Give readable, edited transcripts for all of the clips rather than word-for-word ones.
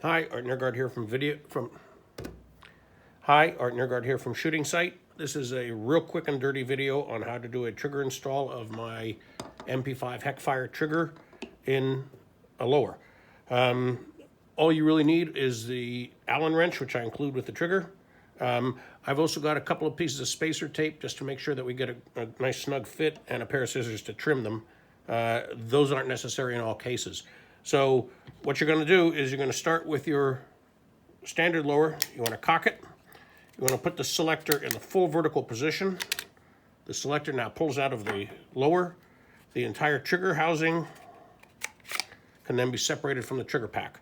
Hi, Art Nergard here from Shooting Sight. This is a real quick and dirty video on how to do a trigger install of my MP5 Heckfire trigger in a lower. All you really need is the Allen wrench, which I include with the trigger. I've also got a couple of pieces of spacer tape just to make sure that we get a nice snug fit, and a pair of scissors to trim them. Those aren't necessary in all cases. So what you're going to do is you're going to start with your standard lower. You want to cock it. You want to put the selector in the full vertical position. The selector now pulls out of the lower. The entire trigger housing can then be separated from the trigger pack.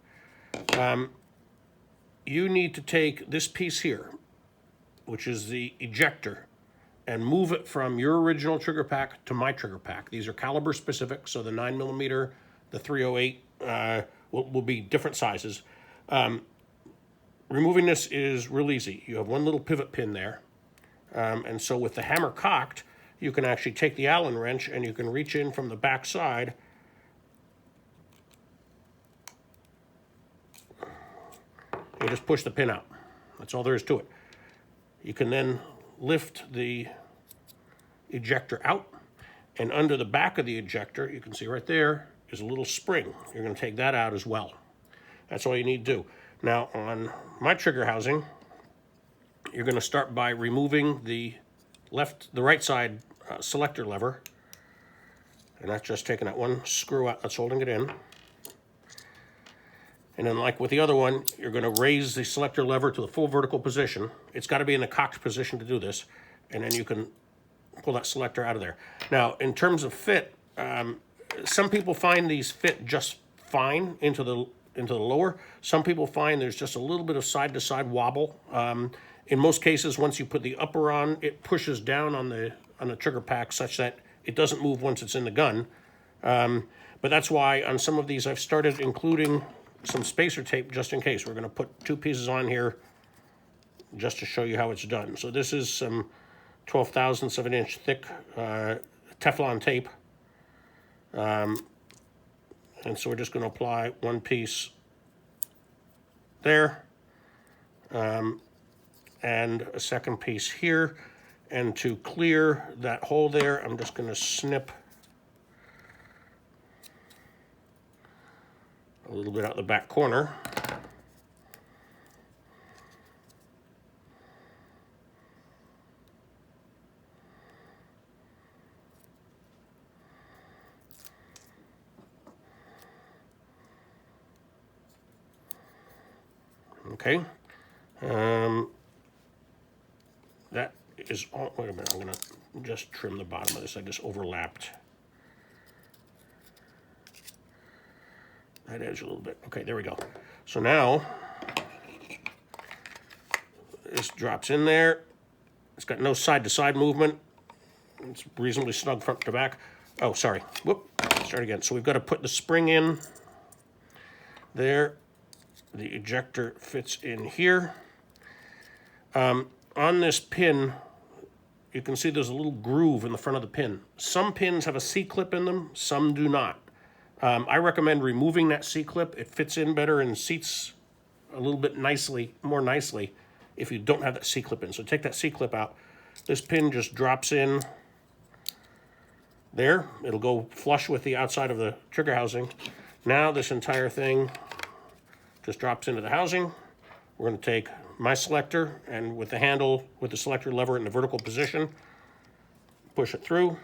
You need to take this piece here, which is the ejector, and move it from your original trigger pack to my trigger pack. These are caliber specific, so the 9mm, the 308 will be different sizes. Removing this is real easy. You have one little pivot pin there, and so with the hammer cocked, you can actually take the Allen wrench and you can reach in from the back side and just push the pin out. That's all there is to it. You can then lift the ejector out, and under the back of the ejector, you can see right there, is a little spring. You're going to take that out as well. That's all you need to do. Now, on my trigger housing, you're going to start by removing the right side selector lever, and that's just taking that one screw out that's holding it in. And then, like with the other one, you're going to raise the selector lever to the full vertical position. It's got to be in the cocked position to do this, and then you can pull that selector out of there. Now, in terms of fit, some people find these fit just fine into the lower. Some people find there's just a little bit of side-to-side wobble. In most cases, once you put the upper on, it pushes down on the trigger pack such that it doesn't move once it's in the gun. But that's why on some of these I've started including some spacer tape just in case. We're going to put two pieces on here just to show you how it's done. So this is some 12 thousandths of an inch thick Teflon tape. And so we're just going to apply one piece there, and a second piece here. And to clear that hole there, I'm just going to snip a little bit out the back corner. Okay, that is all. Wait a minute, I'm gonna just trim the bottom of this. I just overlapped that edge a little bit. Okay, there we go. So now this drops in there. It's got no side-to-side movement. It's reasonably snug front to back. Oh, sorry. Whoop. Start again. So we've got to put the spring in there. The ejector fits in here. On this pin, you can see there's a little groove in the front of the pin. Some pins have a C-clip in them, some do not. I recommend removing that C-clip. It fits in better and seats a little bit more nicely if you don't have that C-clip in. So take that C-clip out. This pin just drops in there. It'll go flush with the outside of the trigger housing. Now this entire thing just drops into the housing. We're going to take my selector, and with the handle, with the selector lever in the vertical position, push it through.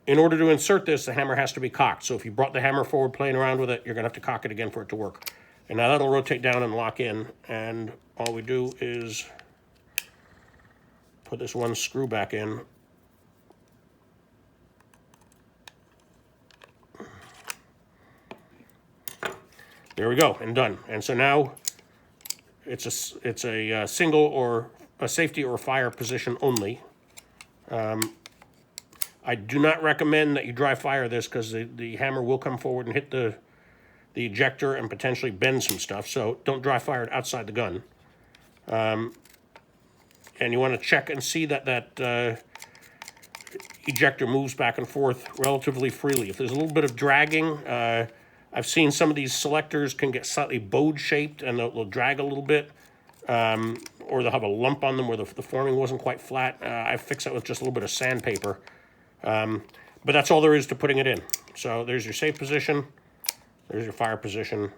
In order to insert this, the hammer has to be cocked. So if you brought the hammer forward playing around with it, you're going to have to cock it again for it to work. And now that'll rotate down and lock in, and all we do is put this one screw back in. There we go, and done. And so now it's a single or a safety or fire position only. I do not recommend that you dry fire this because the hammer will come forward and hit the ejector and potentially bend some stuff. So don't dry fire it outside the gun. And you want to check and see that ejector moves back and forth relatively freely. If there's a little bit of dragging, I've seen some of these selectors can get slightly bowed shaped and they'll drag a little bit, or they'll have a lump on them where the forming wasn't quite flat. I fix it with just a little bit of sandpaper. But that's all there is to putting it in. So there's your safe position. There's your fire position.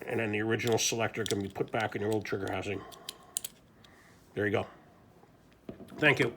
And then the original selector can be put back in your old trigger housing. There you go. Thank you.